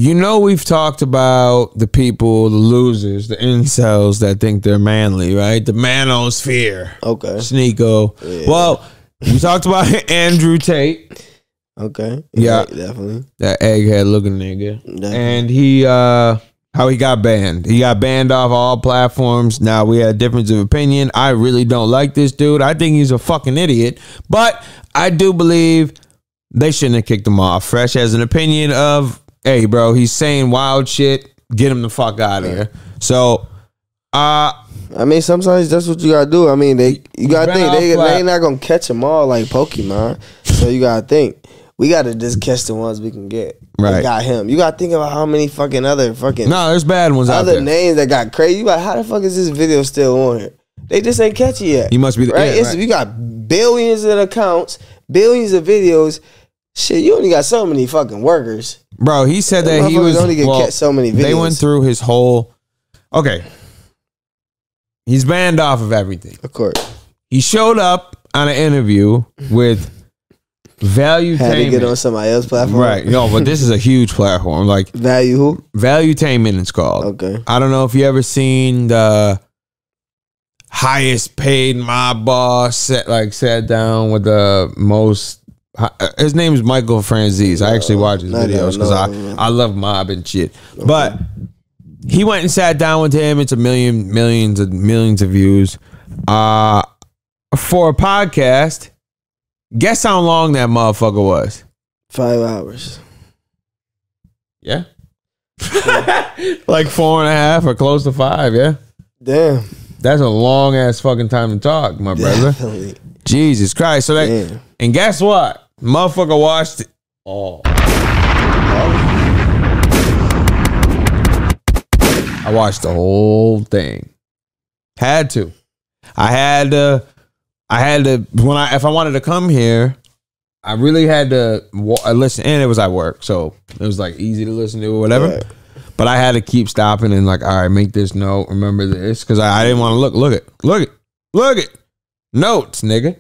You know, we've talked about the people, the losers, the incels that think they're manly, right? The manosphere. Okay. Sneeko. Yeah. Well, we talked about Andrew Tate. Okay. Yeah. Definitely. That egghead looking nigga. Definitely. And he, how he got banned. He got banned off all platforms. Now, we had a difference of opinion. I really don't like this dude. I think he's a fucking idiot. But I do believe they shouldn't have kicked him off. Fresh has an opinion of, hey, bro, he's saying wild shit. Get him the fuck out of here. So, I mean, sometimes that's what you gotta do. I mean, you gotta think they not gonna catch them all like Pokemon. So you gotta think we gotta just catch the ones we can get. Right, we got him. You gotta think about how many fucking other fucking there's bad ones out there. Other names that got crazy. You like, how the fuck is this video still on here? They just ain't catch it yet. You must be right. Yeah, right. You got billions of accounts, billions of videos. Shit, you only got so many fucking workers. Bro, he said that he was only catch so many videos. They went through his whole. Okay, he's banned off of everything. Of course, he showed up on an interview with Valuetainment. Had to get on somebody else's platform, right? No, but this is a huge platform. Like Valuetainment, it's called. Okay, I don't know if you ever seen the highest paid mob boss sat down with the most. His name is Michael Franzese. I actually watch his videos because I love mob and shit. Okay. But he went and sat down with him. It's millions of views. For a podcast, guess how long that motherfucker was? 5 hours. Yeah. Like 4.5 or close to 5, yeah? Damn. That's a long ass fucking time to talk, my brother. Definitely. Jesus Christ. So that, and guess what? Motherfucker watched it all. I watched the whole thing. Had to. I had to if I wanted to come here, I really had to listen, and it was at work, so it was like easy to listen to or whatever. Right. But I had to keep stopping and like, all right, make this note, remember this, because I didn't want to look it. Notes, nigga.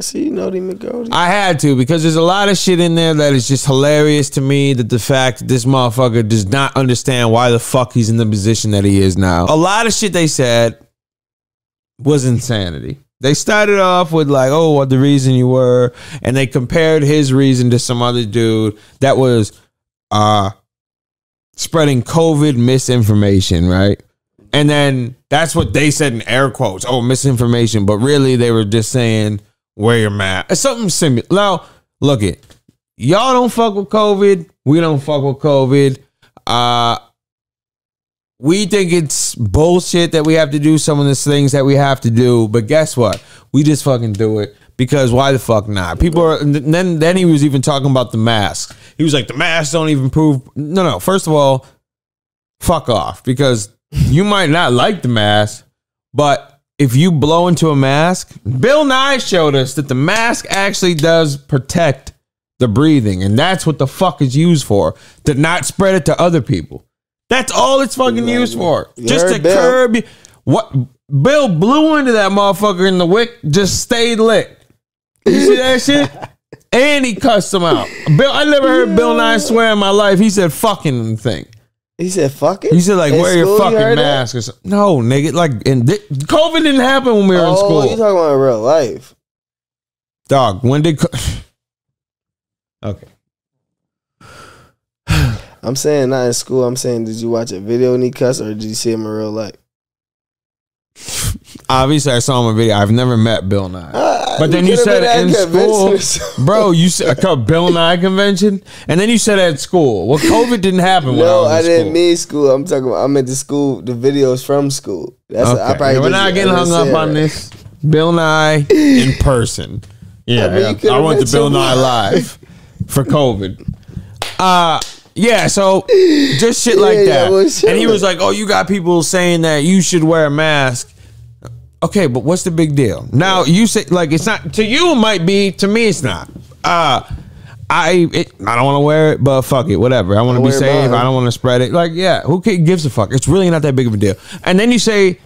See, Nody McGody. I had to, because there's a lot of shit in there that is just hilarious to me, that the fact that this motherfucker does not understand why the fuck he's in the position that he is now. A lot of shit they said was insanity. They started off with like, oh, what the reason you were, and they compared his reason to some other dude that was spreading COVID misinformation, right? And then that's what they said in air quotes. Oh, misinformation. But really, they were just saying, wear your mask. It's something similar. Now, look it. Y'all don't fuck with COVID. We don't fuck with COVID. We think it's bullshit that we have to do some of these things that we have to do. But guess what? We just fucking do it. Because why the fuck not? People are. Then he was even talking about the mask. He was like, the masks don't even prove. No. First of all, fuck off. Because you might not like the mask, but if you blow into a mask, Bill Nye showed us that the mask actually does protect the breathing, and that's what the fuck is used for, to not spread it to other people. That's all it's fucking used for. Just to curb you. What Bill blew into that motherfucker, and the wick just stayed lit. You see that shit? And he cussed him out. I never heard Bill Nye swear in my life. He said fucking thing. He said, fuck it? He said, like, wear your fucking mask or something. No, nigga. Like, COVID didn't happen when we were in school. Oh, you talking about real life. Dog, when did... Okay. I'm saying not in school. I'm saying, did you watch a video and he cuss, or did you see him in real life? Obviously, I saw him in a video. I've never met Bill Nye. But then you said in school. Bro, you said a Bill Nye convention? And then you said at school. Well, COVID didn't happen when I was in school. No, I didn't mean school. I'm talking about, I'm at the school, the videos from school. That's okay. We're not getting hung up on this. Bill Nye in person. Yeah, I went to Bill Nye live for COVID. Yeah, so just shit like that. And he was like, oh, you got people saying that you should wear a mask. Okay, but what's the big deal? Now, you say, like, it's not, to you it might be, to me it's not. I don't want to wear it, but fuck it, whatever. I want to be safe. I don't want to spread it. Like, yeah, who gives a fuck? It's really not that big of a deal. And then you say,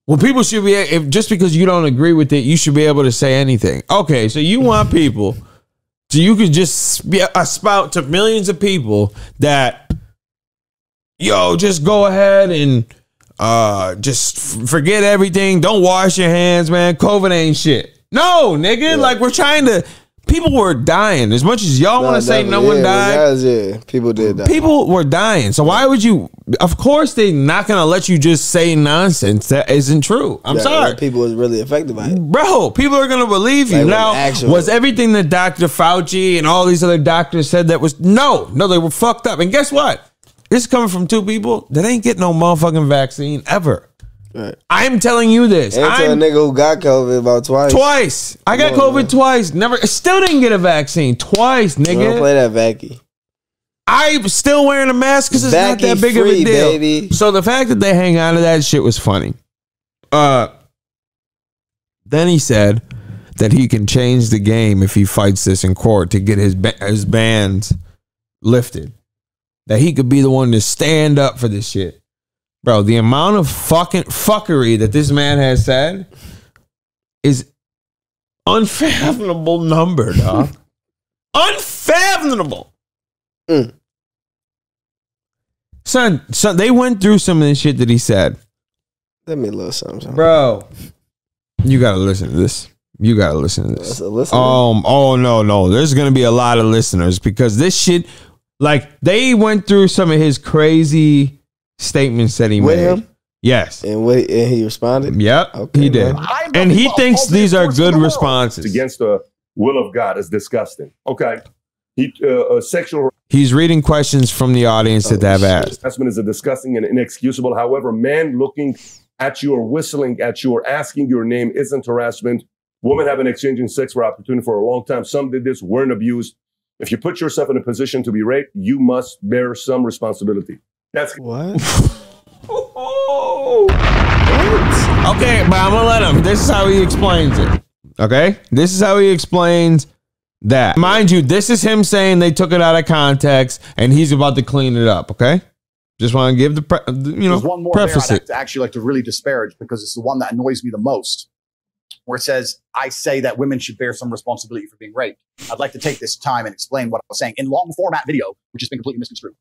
well, people should be, just because you don't agree with it, you should be able to say anything. Okay, so you want people, so you could just spout to millions of people that yo, just go ahead and just forget everything. Don't wash your hands, man. COVID ain't shit. No, nigga. Like, we're trying to. People were dying. As much as y'all want to say no one died. People did die. People were dying. So why would you? Of course, they're not going to let you just say nonsense that isn't true. I'm sorry. People was really affected by it. Bro, people are going to believe you. Now, was everything that Dr. Fauci and all these other doctors said that was? No, they were fucked up. And guess what? This is coming from two people that ain't getting no motherfucking vaccine ever. Right. I'm telling you this. I'm a nigga who got COVID about twice. Twice. I got COVID twice. Never. Still didn't get a vaccine. Twice, nigga. Don't play that vaccine. I'm still wearing a mask because it's not that big of a deal. Baby. So the fact that they hang on to that shit was funny. Then he said that he can change the game if he fights this in court to get his bans lifted. That he could be the one to stand up for this shit. Bro, the amount of fucking fuckery that this man has said is unfathomable number, dog. Unfathomable. Son, they went through some of the shit that he said. Let me listen. Bro, you gotta listen to this. You gotta listen to this. Oh no. There's gonna be a lot of listeners because this shit, like, they went through some of his crazy statements that he made. Him? Yes. And he responded? Yep, okay, he did. And he thinks these are good responses. Against the will of God is disgusting. Okay. He's reading questions from the audience that have asked. Assessment is a disgusting and inexcusable. However, man looking at you or whistling at you or asking your name isn't harassment. Women have been exchanging sex for opportunity for a long time. Some did this, weren't abused. If you put yourself in a position to be raped, you must bear some responsibility. That's what? Okay, but I'm gonna let him. This is how he explains it. Okay? This is how he explains that. Mind you, this is him saying they took it out of context and he's about to clean it up, okay? Just want to give There's one more preface there I'd actually like to really disparage because it's the one that annoys me the most, where it says, I say that women should bear some responsibility for being raped. I'd like to take this time and explain what I was saying in long format video, which has been completely misconstrued.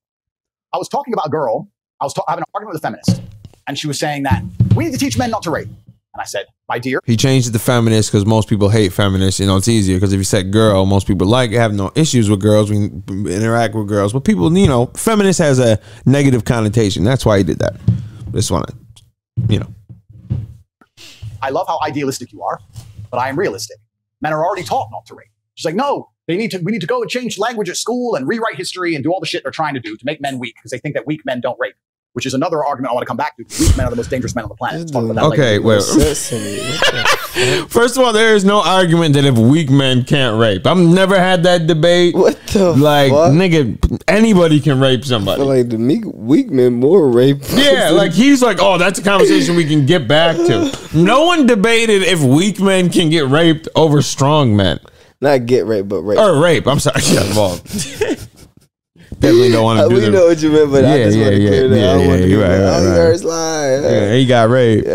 I was talking about a girl. I was having an argument with a feminist, and she was saying that we need to teach men not to rape. And I said, my dear. He changed it to feminist because most people hate feminists. You know, it's easier because if you said girl, most people have no issues with girls. We interact with girls. But people, feminist has a negative connotation. That's why he did that. Just want to, I love how idealistic you are, but I am realistic. Men are already taught not to rape. She's like, no, we need to go and change language at school and rewrite history and do all the shit they're trying to do to make men weak because they think that weak men don't rape, which is another argument I want to come back to. Weak men are the most dangerous men on the planet. Let's talk about that later. Well, first of all, there is no argument that if weak men can't rape. I've never had that debate. What the fuck? Nigga, anybody can rape somebody. I feel like the weak men more rape. Yeah, like he's like, oh, that's a conversation we can get back to. No one debated if weak men can get raped over strong men. Not get raped, but rape. Or rape. I'm sorry. Get involved. Definitely don't want to do that. We know what you meant, but I just want to clear that. Yeah, he got raped.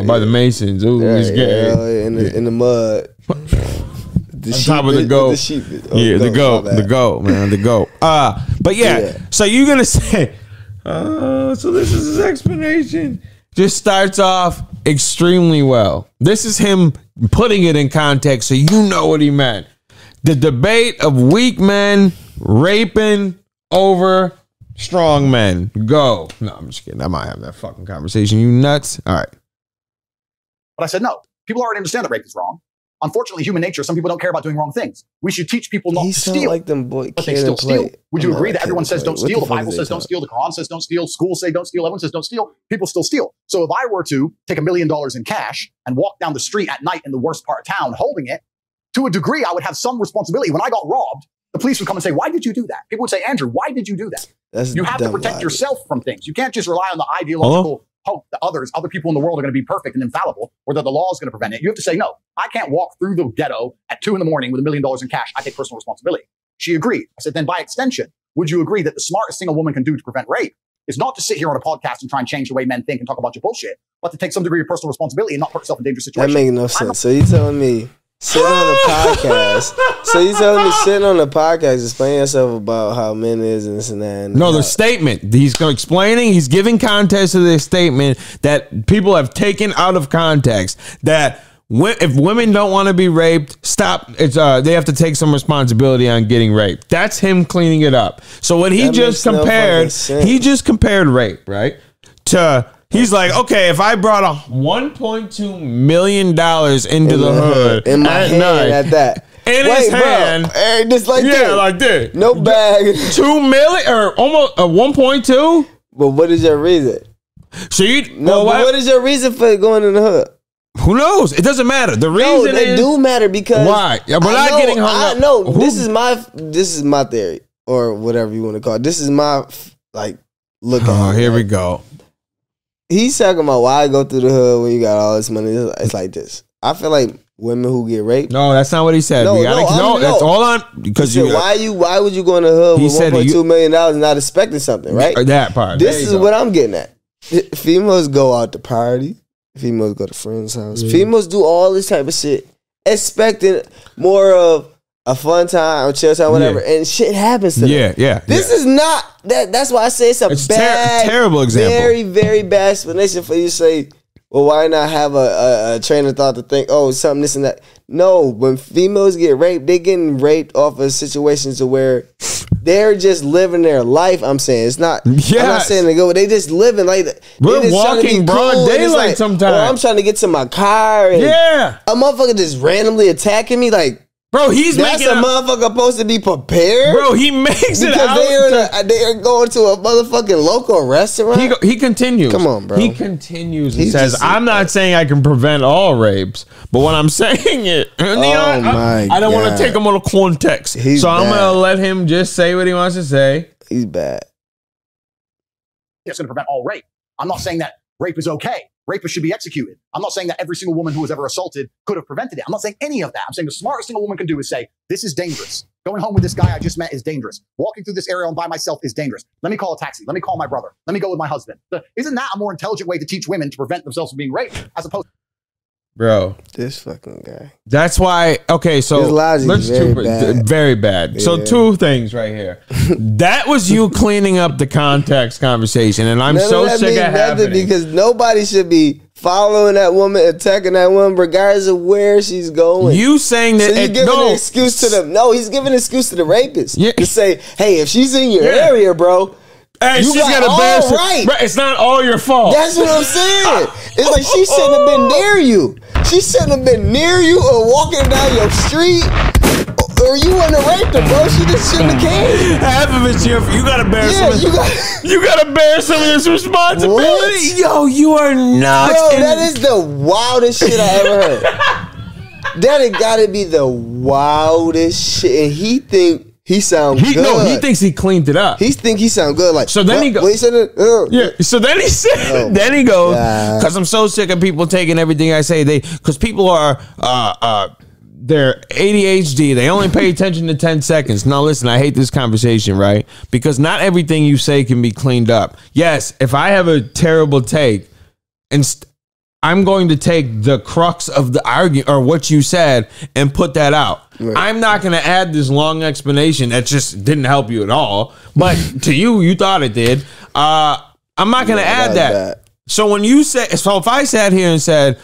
By the Masons. Ooh, he's getting in the mud. On top of the goat. The goat, man. The goat. But yeah. So you're gonna say, so this is his explanation. Just starts off extremely well. This is him putting it in context so you know what he meant. The debate of weak men raping over strong men. Go. No, I'm just kidding. I might have that fucking conversation. You nuts? All right. But I said, no. People already understand that rape is wrong. Unfortunately, human nature, some people don't care about doing wrong things. We should teach people not to steal. Like them boy, but they still steal. Would you agree that everyone says don't steal? The Bible says don't steal. The Quran says don't steal. Schools say don't steal. Everyone says don't steal. People still steal. So if I were to take $1 million in cash and walk down the street at night in the worst part of town holding it, to a degree, I would have some responsibility. When I got robbed, the police would come and say, why did you do that? People would say, Andrew, why did you do that? You have to protect yourself from things. You can't just rely on the ideological hope that other people in the world are going to be perfect and infallible, or that the law is going to prevent it. You have to say, no, I can't walk through the ghetto at 2 a.m. with $1 million in cash. I take personal responsibility. She agreed. I said, then by extension, would you agree that the smartest thing a woman can do to prevent rape is not to sit here on a podcast and try and change the way men think and talk about your bullshit, but to take some degree of personal responsibility and not put yourself in dangerous situations? That makes no sense. So you're telling me sitting on the podcast. So you telling me sitting on the podcast, explain yourself about how men is and this and that. And no, the statement. He's explaining, he's giving context to this statement that people have taken out of context. That if women don't want to be raped, stop. It's they have to take some responsibility on getting raped. That's him cleaning it up. So what he just compared, he just compared rape, right? To he's like, okay, if I brought $1.2 million into the hood in my hand night, at that. In his hand, just like yeah, this. like this. No bag. 2 million or almost 1.2. But what is your reason? So you but what is your reason for going in the hood? Who knows? It doesn't matter. The reason it do matter because why? Yeah, we're not getting hung up. No, this is my theory or whatever you want to call it. This is my look. Oh, here we go. He's talking about why I go through the hood when you got all this money. It's like this. I feel like women who get raped. No, that's not what he said. No, that's all on because you. Why would you go in the hood with $1.2 million and not expecting something, right? That part. This is what I'm getting at. Females go out to party. Females go to friends' house. Females do all this type of shit, expecting more of a fun time or chill time, whatever, and shit happens to them. Yeah. This is not that. That's why I say it's a bad, terrible example. Very, very bad explanation for you to say, well, why not have a train of thought to think, oh, something this and that. No, when females get raped, they getting raped off of situations to where they're just living their life. I'm saying it's not. Yes. I'm not saying they go. They just living like that. We're walking broad daylight sometimes. Oh, I'm trying to get to my car. And a motherfucker just randomly attacking me like. Bro, that's a motherfucker supposed to be prepared. Bro, he makes it out because they are going to a motherfucking local restaurant. He continues. Come on, bro. He continues and says, "I'm not saying I can prevent all rapes, but what I'm saying is, I don't want to take him on a context. I'm gonna let him just say what he wants to say. He's bad. It's gonna prevent all rape. I'm not saying that rape is okay. Rapists should be executed. I'm not saying that every single woman who was ever assaulted could have prevented it. I'm not saying any of that. I'm saying the smartest thing a woman can do is say, this is dangerous. Going home with this guy I just met is dangerous. Walking through this area by myself is dangerous. Let me call a taxi. Let me call my brother. Let me go with my husband. Isn't that a more intelligent way to teach women to prevent themselves from being raped as opposed to... Bro, this fucking guy. That's why. Okay, so let's very bad. Yeah. So 2 things right here. That was you cleaning up the context conversation, and I'm so sick of having it because nobody should be following that woman, attacking that woman, regardless of where she's going. You saying that? So you're giving an excuse to them? No, he's giving an excuse to the rapist to say, "Hey, if she's in your area, bro." Hey, she's got a bad right. It's not all your fault. That's what I'm saying. It's like she shouldn't have been near you. She shouldn't have been near you or walking down your street. Or you wouldn't have raped her, bro. She just shouldn't have came. Half of it's your fault. You gotta bear you gotta bear some of this responsibility. What? Yo, you are nuts. Bro, that is the wildest shit I ever heard. That has gotta be the wildest shit. And he think he sound good. No, he thinks he cleaned it up. He think he sound good. Like so. Then he goes. So then he said. Then he goes. Because I'm so sick of people taking everything I say. Because people are they're ADHD. They only pay attention to 10 seconds. Now listen, I hate this conversation, right? Because not everything you say can be cleaned up. Yes, if I have a terrible take, and I'm going to take the crux of the argument or what you said and put that out. Right. I'm not going to add this long explanation that just didn't help you at all. But to you, you thought it did. I'm not going to add that. So when you say, so if I sat here and said,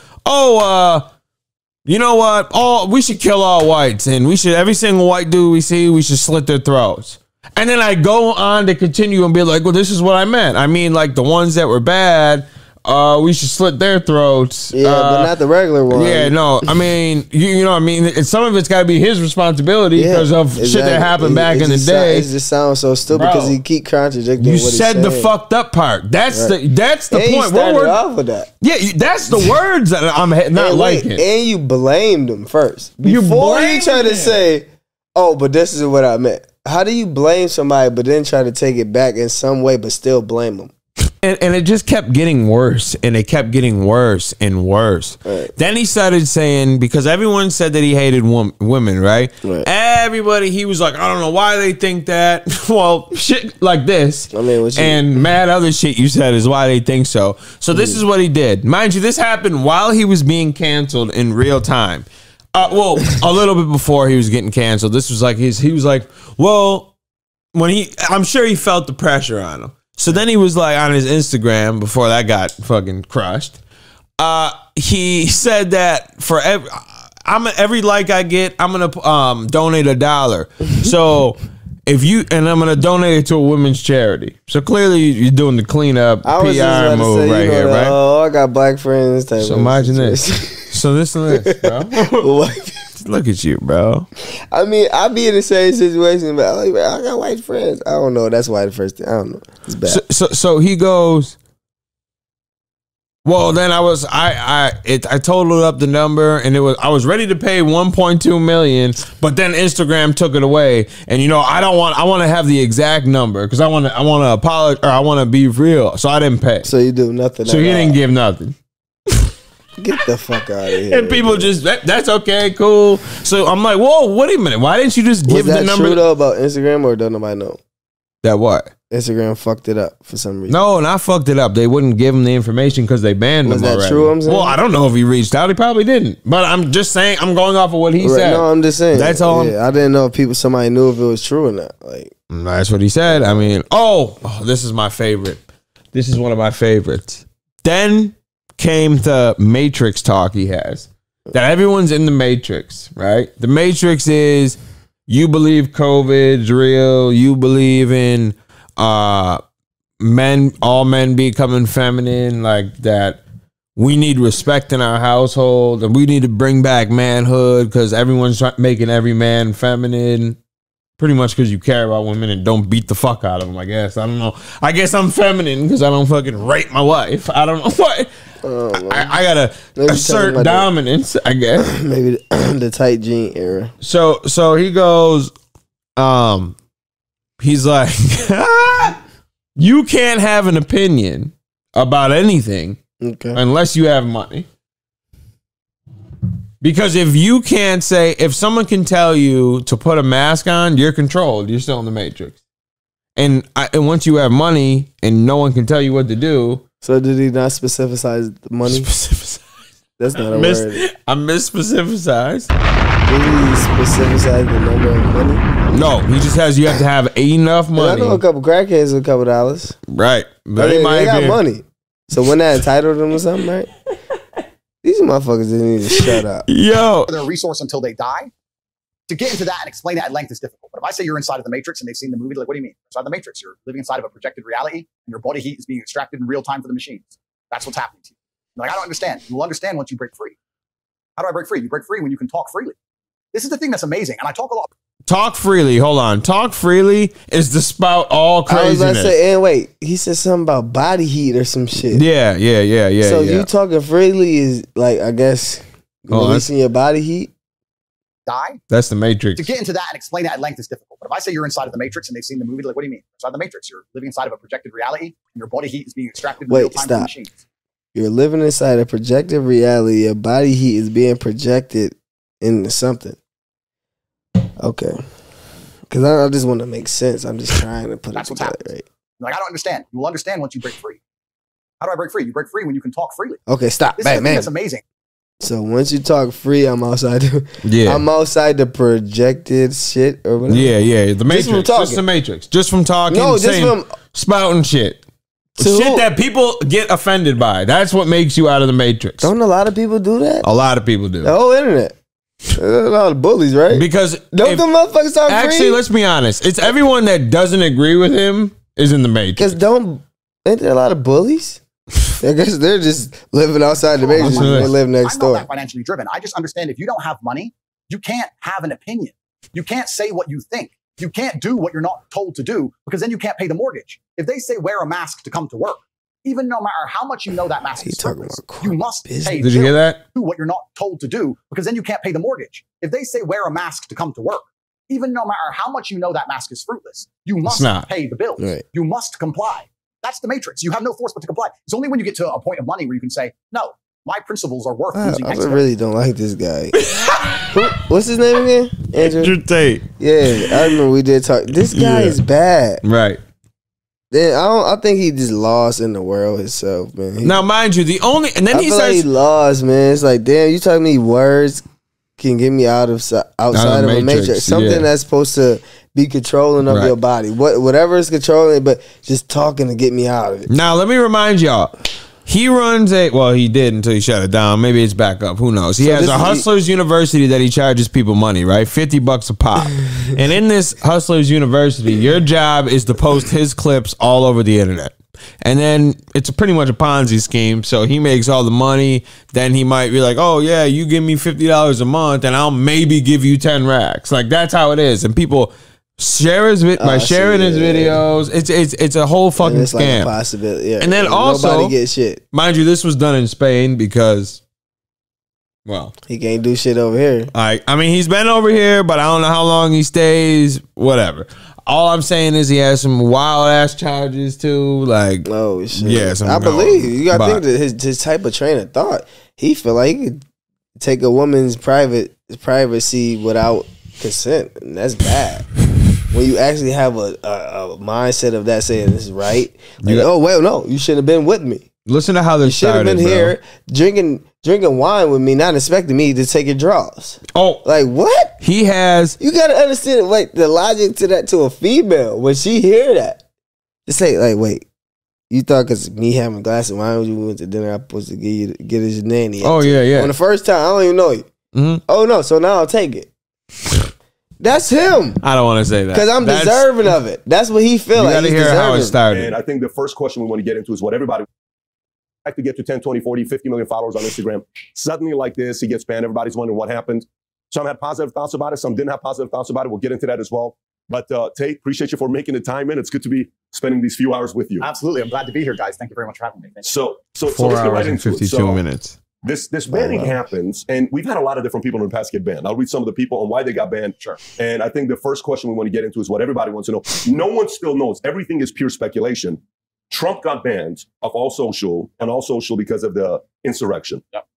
you know what? We should kill all whites, and we should every single white dude we see, we should slit their throats. And then I go on to continue and be like, well, this is what I meant. I mean, like the ones that were bad. We should slit their throats. Yeah, but not the regular one. Yeah, no. I mean, you know what I mean? Some of it's got to be his responsibility because of shit that happened back in the day. It just sounds so stupid because he keep contradicting what he said. You said the fucked up part. That's the point. You started off with that. Yeah, that's the words that I'm not liking. And you blamed him first. Before you try to say, oh, but this is what I meant. How do you blame somebody but then try to take it back in some way but still blame them? And it just kept getting worse, and it kept getting worse and worse. Right. Then he started saying, because everyone said that he hated women, right? Everybody, he was like, I don't know why they think that. Well, shit like this, and mad other shit you said is why they think so. So this is what he did. Mind you, this happened while he was being canceled in real time. Well, a little bit before he was getting canceled. This was like he was like, well, I'm sure he felt the pressure on him. So then he was like on his Instagram before that got fucking crushed. He said that for every like I get, I'm gonna donate $1. So I'm gonna donate it to a women's charity. So clearly you're doing the cleanup PR move right here, right? Oh, I got black friends. So imagine this. So this and this, bro. Look at you, bro. I mean, I be in the same situation, but I got white friends. I don't know. That's why the first thing. I don't know. It's bad. So he goes. Well, then I totaled up the number, and I was ready to pay 1.2 million, but then Instagram took it away, and I want to have the exact number because I want to apologize or I want to be real, so I didn't pay. So you do nothing. So he didn't give nothing. Get the fuck out of here. And people just that's okay, cool. So I'm like, whoa, wait a minute, why didn't you just give the number? Was that true though about Instagram, or don't nobody know? That what? Instagram fucked it up for some reason. No, not fucked it up. They wouldn't give him the information because they banned him already. Was that true? I'm saying? Well, I don't know if he reached out. He probably didn't. But I'm just saying. I'm going off of what he said. No, I'm just saying. That's all. Yeah, I didn't know if somebody knew if it was true or not. Like that's what he said. I mean, this is my favorite. This is one of my favorites. Then came the Matrix talk he has. That everyone's in the Matrix, right? The Matrix is you believe COVID's real. You believe in all men becoming feminine, like that we need respect in our household and we need to bring back manhood because everyone's making every man feminine pretty much because you care about women and don't beat the fuck out of them. I guess I don't know. I guess I'm feminine because I don't fucking rape my wife. I don't know what. I gotta assert dominance, I guess. Maybe the tight jean era. So he goes, he's like, you can't have an opinion about anything unless you have money. Because if someone can tell you to put a mask on, you're controlled. You're still in the Matrix. And once you have money and no one can tell you what to do. So did he not specify the money? That's not a word. I misspecificized. Did he specify the number of money? No, he just has, you have to have enough money. I know a couple crackheads with a couple dollars. Right. But they got money. So when that entitled them or something, right? These motherfuckers didn't need to shut up. Yo. They're a resource until they die. To get into that and explain that at length is difficult. But if I say you're inside of the Matrix and they've seen the movie, like, what do you mean? Inside the Matrix, you're living inside of a projected reality and your body heat is being extracted in real time for the machines. That's what's happening to you. Like, I don't understand. You'll understand once you break free. How do I break free? You break free when you can talk freely. This is the thing that's amazing. And I talk a lot. Talk freely. Hold on. Talk freely is to spout all craziness. I was about to say, and wait, he said something about body heat or some shit. Yeah. So you talking freely is like, I guess, releasing your body heat? Die? That's the Matrix. To get into that and explain that at length is difficult. But if I say you're inside of the Matrix and they've seen the movie, like, what do you mean? Inside the Matrix, you're living inside of a projected reality and your body heat is being extracted in real time from the machines. You're living inside a projected reality. Your body heat is being projected into something. Okay. Because I just want to make sense. I'm just trying to put it together, right? Like, I don't understand. You will understand once you break free. How do I break free? You break free when you can talk freely. Okay, stop. This is the thing that's amazing. So once you talk free, I'm outside. I'm outside the projected shit or whatever. Yeah. The Matrix. Just the Matrix. Just from talking. No, just from spouting shit. Shit that people get offended by. That's what makes you out of the Matrix. Don't a lot of people do that? A lot of people do. The whole internet. A lot of bullies, right? Because don't the motherfuckers talk free? Actually, let's be honest. It's everyone that doesn't agree with him is in the Matrix. Because ain't there a lot of bullies? I guess they're just living outside the Matrix and they live next door. I'm not that financially driven. I just understand if you don't have money, you can't have an opinion. You can't say what you think. You can't do what you're not told to do because then you can't pay the mortgage. If they say wear a mask to come to work, even no matter how much you know that mask is fruitless, you must pay. Did you hear that? Do what you're not told to do because then you can't pay the mortgage. If they say wear a mask to come to work, even no matter how much you know that mask is fruitless, you must pay the bills. Right. You must comply. That's the Matrix. You have no force but to comply. It's only when you get to a point of money where you can say, no, my principles are worth losing. I really don't like this guy. What's his name again? Andrew Tate. Yeah, I remember we did talk. This guy is bad. Right. Then I think he just lost in the world himself, man. Now, mind you, he lost, man. It's like, damn, you talking me words. can get me out of outside of a matrix. Something that's supposed to be controlling of your body. Whatever is controlling, but just talking to get me out of it. Now, let me remind y'all. He runs he did until he shut it down. Maybe it's back up. Who knows? He has a Hustlers University that he charges people money, right? $50 a pop. And in this Hustlers University, your job is to post his clips all over the internet. And then it's pretty much a Ponzi scheme. So he makes all the money. Then he might be like, oh, yeah, you give me $50 a month and I'll maybe give you 10 racks. Like, that's how it is. And people share his sharing his videos. It's a whole fucking scam. Like a possibility. Yeah. And then also, nobody gets shit. Mind you, this was done in Spain because, well, he can't do shit over here. I mean, he's been over here, but I don't know how long he stays. Whatever. All I'm saying is he has some wild ass charges too. Like, oh shit, yeah. I believe you got to think that his type of train of thought. He feel like he could take a woman's privacy without consent, and that's bad. When you actually have a mindset of that saying this is right, like, oh well, no, you shouldn't have been with me. Listen to how this started. You should have been here drinking wine with me, not expecting me to take your draws. Oh, like what? He has. You gotta understand, like the logic to that to a female when she hear that. Just say, like, wait, you thought because me having a glass of wine when you went to dinner, I'm supposed to get his nanny? Oh yeah. On the first time, I don't even know you. Mm-hmm. Oh no, so now I'll take it. That's him. I don't want to say that because I'm deserving of it. That's what he feel like. You gotta hear how it started. And I think the first question we want to get into is what everybody like to get to 10, 20, 40, 50 million followers on Instagram. Suddenly like this, he gets banned. Everybody's wondering what happened. Some had positive thoughts about it. Some didn't have positive thoughts about it. We'll get into that as well. But Tate, appreciate you for making the time in. It's good to be spending these few hours with you. Absolutely. I'm glad to be here, guys. Thank you very much for having me. So 4 let's get right hours and 52 minutes. This banning happens, and we've had a lot of different people in the past get banned. I'll read some of the people and why they got banned. Sure. And I think the first question we want to get into is what everybody wants to know. No one still knows. Everything is pure speculation. Trump got banned of all social because of the insurrection. Yep.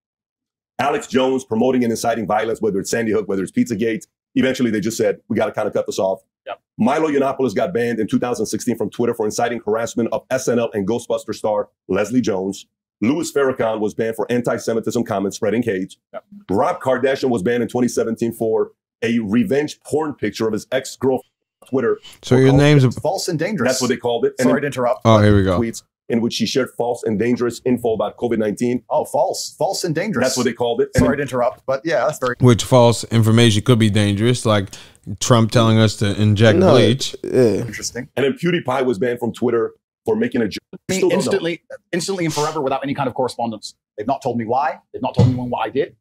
Alex Jones promoting and inciting violence, whether it's Sandy Hook, whether it's Pizzagate. Eventually, they just said, we got to kind of cut this off. Yep. Milo Yiannopoulos got banned in 2016 from Twitter for inciting harassment of SNL and Ghostbuster star Leslie Jones. Louis Farrakhan was banned for anti-Semitism comments spreading hate. Yep. Rob Kardashian was banned in 2017 for a revenge porn picture of his ex-girlfriend on Twitter. So your name's false and dangerous. That's what they called it. Sorry to interrupt. Oh, here we go. Tweets in which she shared false and dangerous info about COVID-19. Oh, false and dangerous. That's what they called it. Sorry to interrupt, but yeah, that's very. Which false information could be dangerous, like Trump telling us to inject bleach. Interesting. And then PewDiePie was banned from Twitter for making a joke. Instantly and forever without any kind of correspondence. They've not told me why. They've not told me what I did.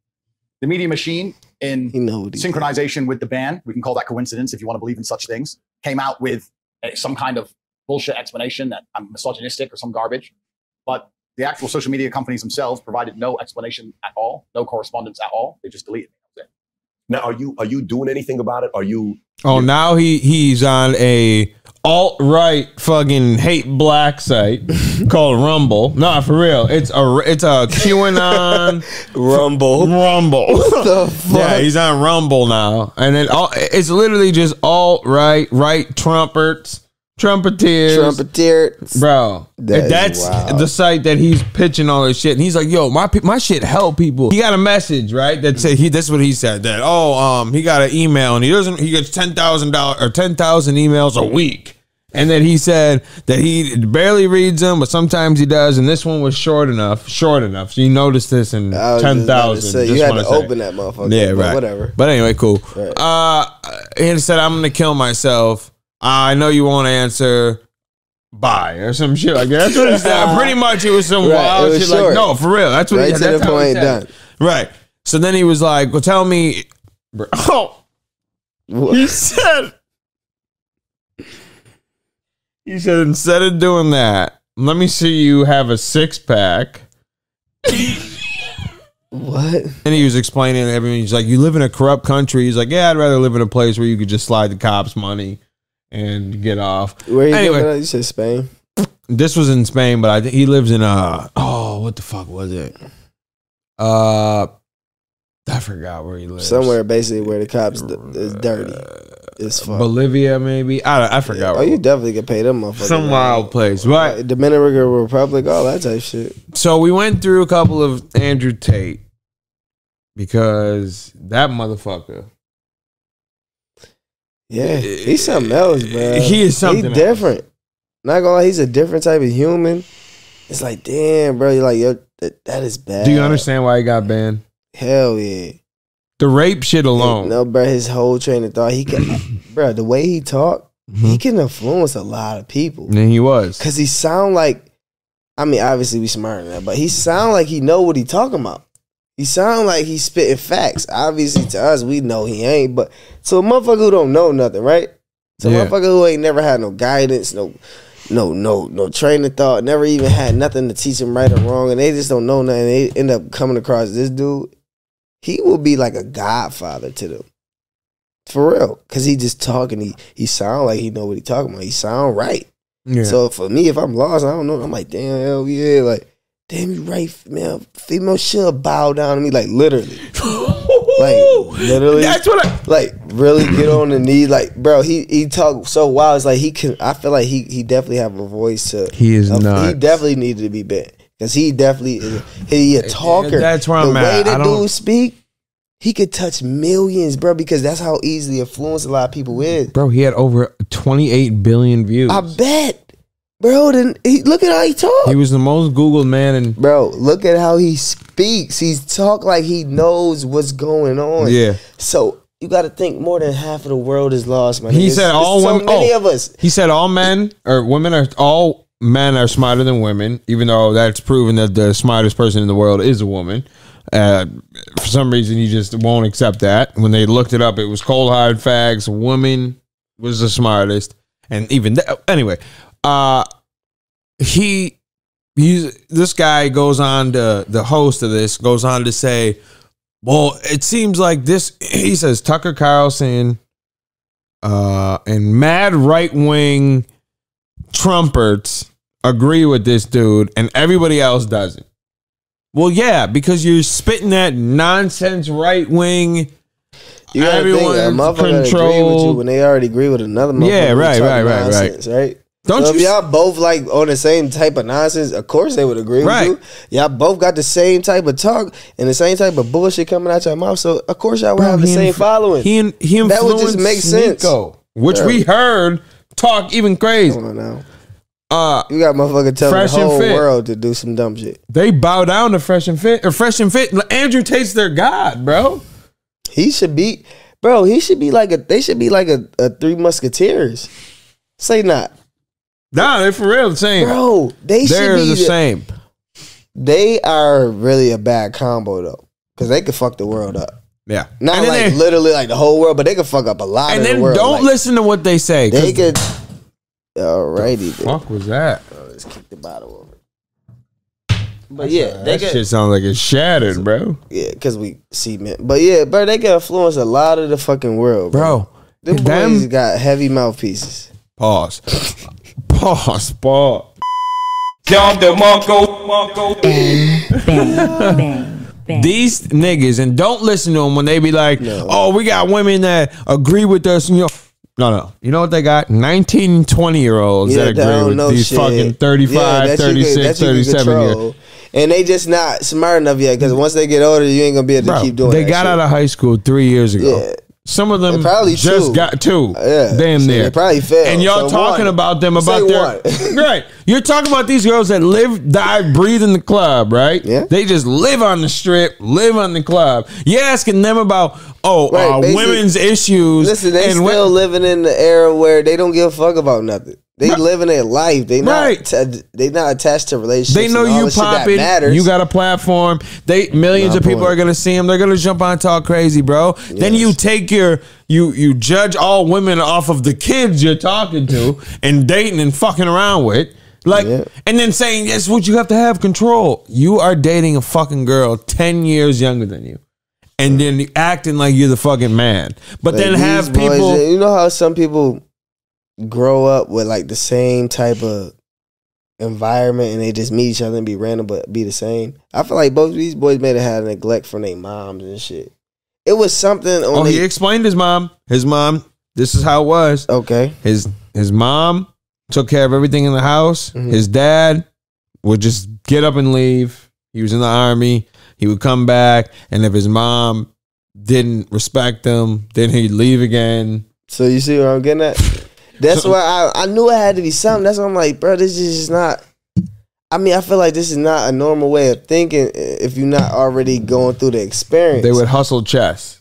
The media machine, in synchronization with the ban, we can call that coincidence if you want to believe in such things, came out with some kind of bullshit explanation that I'm misogynistic or some garbage. But the actual social media companies themselves provided no explanation at all, no correspondence at all. They just deleted me. Now, are you doing anything about it? Are you? Oh, now he's on a alt-right fucking hate black site called Rumble. No, for real. It's a QAnon Rumble. What the fuck? Yeah, he's on Rumble now. And it's literally just alt-right, Trumpeteers. Bro. That's the site that he's pitching all this shit. And he's like, yo, my shit help people. He got a message, right? That said this is what he said. That he got an email and he gets $10,000 or 10,000 emails a week. And then he said that he barely reads them, but sometimes he does. And this one was short enough. So you noticed this in 10,000. You had to open that motherfucker. Yeah, right. Whatever. But anyway, cool. Right. He said, I'm going to kill myself. I know you won't answer. Bye or some shit like that. That's what he said. Pretty much, it was some wild shit. Short. Like, no, for real. That's what he said. That's how he said. Done. Right. So then he was like, "Well, tell me." He said, instead of doing that, let me see you have a 6-pack. What? And he was explaining to everyone. He's like, "You live in a corrupt country." He's like, "Yeah, I'd rather live in a place where you could just slide the cops money and get off." Where you said Spain? This was in Spain, but I think he lives in what the fuck was it? I forgot where he lives. Somewhere basically where the cops is dirty. It's fun. Bolivia, maybe. I forgot. Oh, you definitely can pay them motherfuckers. Some wild place, right? Dominican Republic, all that type of shit. So we went through a couple of Andrew Tate because that motherfucker. Yeah, he's something else, bro. He is something He's different. Not gonna lie, he's a different type of human. It's like, damn, bro. You're like, yo, that is bad. Do you understand why he got banned? Hell yeah. The rape shit alone. No, bro. His whole train of thought, he can, bro. The way he talk, he can influence a lot of people. And he was, cause he sound like. I mean, obviously we smarter than that, but he sound like he know what he talking about. He sound like he's spitting facts. Obviously, to us, we know he ain't. But to a motherfucker who don't know nothing, right? To a motherfucker who ain't never had no guidance, no train of thought, never even had nothing to teach him right or wrong, and they just don't know nothing. They end up coming across this dude. He will be like a godfather to them, for real. Cause he just talking. He sound like he know what he talking about. He sound right. Yeah. So for me, if I'm lost, I don't know. I'm like, damn, hell yeah, like. Damn, you right, man. Female should bow down to me, like literally. Like literally. That's what I like. Really get on the knee, like, bro. He talk so wild. It's like he can. I feel like he definitely have a voice to. He is not. He definitely needed to be banned because he definitely is. He a talker. That's where I'm at. The way the dude speak, he could touch millions, bro. Because that's how easily influenced a lot of people is. Bro, he had over 28 billion views. I bet. Bro, then look at how he talk. He was the most Googled man. And bro, look at how he speaks. He's talk like he knows what's going on. Yeah. So you got to think more than half of the world is lost, man. He said all women. So many of us. He said all men are smarter than women, even though that's proven that the smartest person in the world is a woman. For some reason, he just won't accept that. When they looked it up, it was cold hard facts. Woman was the smartest, and even anyway. This guy goes on to, the host of this goes on to say, well, it seems like this, he says Tucker Carlson and mad right-wing Trumpers agree with this dude and everybody else doesn't. Well, yeah, because you're spitting that nonsense right-wing. You gotta think a motherfucker agree with you when they already agree with another motherfucker. Yeah, right. Don't so if y'all both like on the same type of nonsense, of course they would agree with you. Y'all both got the same type of talk and the same type of bullshit coming out your mouth. So of course y'all would have the same following. He that would just make sense. Which we heard talk even crazy. Come on now. You got motherfucker telling the whole world to do some dumb shit. They bow down to Fresh and Fit. Andrew Tate's their god, bro. He should be, bro. He should be like they should be like a Three Musketeers. Say not. Nah, they're for real the same. Bro, they're the same. They are really a bad combo though. Because they could fuck the world up. Yeah. Not like literally like the whole world, but they could fuck up a lot of the world. And then don't listen to what they say. They could. Alrighty. The fuck was that? Let's kick the bottle over. But yeah, that shit sounds like it's shattered, bro. Yeah, because we see men. But yeah, bro, they can influence a lot of the fucking world, bro. Them boys got heavy mouthpieces. Pause. These niggas, and don't listen to them when they be like, oh, we got women that agree with us. You know, no. You know what they got? 19, 20-year-olds that agree with these fucking 35, 36, 37 years. And they just not smart enough yet because once they get older, you ain't going to be able to keep doing that. They got out of high school 3 years ago. Yeah. Some of them probably just got two. Yeah. Damn near. They probably failed. And y'all talking about them about their right. You're talking about these girls that live, die, breathe in the club, right? Yeah. They just live on the strip, live on the club. You're asking them about women's issues. Listen, they still living in the era where they don't give a fuck about nothing. They living their life. They not they not attached to relationships. They know you popping. You got a platform. Millions of people are gonna see them. They're gonna jump on and talk crazy, bro. Yes. Then you take you judge all women off of the kids you're talking to and dating and fucking around with. And then saying, yes, what you have to have control. You are dating a fucking girl 10 years younger than you. And then acting like you're the fucking man. But then have people. You know how some people grow up with like the same type of environment and they just meet each other and be random but be the same. I feel like both of these boys may have had neglect from their moms and shit. It was something on he explained his mom. His mom, this is how it was. Okay. His mom took care of everything in the house. Mm-hmm. His dad would just get up and leave. He was in the army. He would come back, and if his mom didn't respect him, then he'd leave again. So you see what I'm getting at? That's why I knew it had to be something. That's why I'm like, bro, this is just not. I mean, I feel like this is not a normal way of thinking if you're not already going through the experience. They would hustle chess,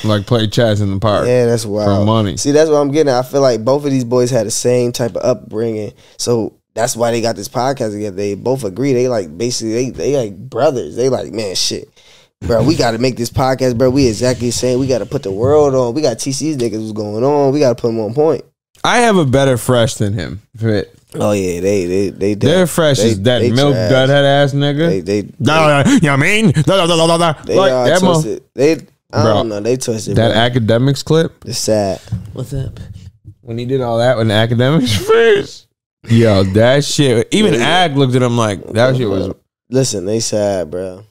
like play chess in the park. Yeah, that's wild. For money. See, that's what I'm getting at. I feel like both of these boys had the same type of upbringing, so that's why they got this podcast together. They both agree. They like basically they like brothers. They like, man, shit, bro. We got to make this podcast, bro. We exactly the same. We got to put the world on. We got to teach these niggas what's going on. We got to put them on point. I have a better fresh than him. Oh yeah, they're fresh as that milk dud head ass nigga. You know what I mean? They like, are twisted. I don't know. They twisted. That bro. academics clip. It's sad. What's up? When he did all that with the academics face. Yo, that shit. Even Ag looked at him like that shit was. Listen, they sad, bro.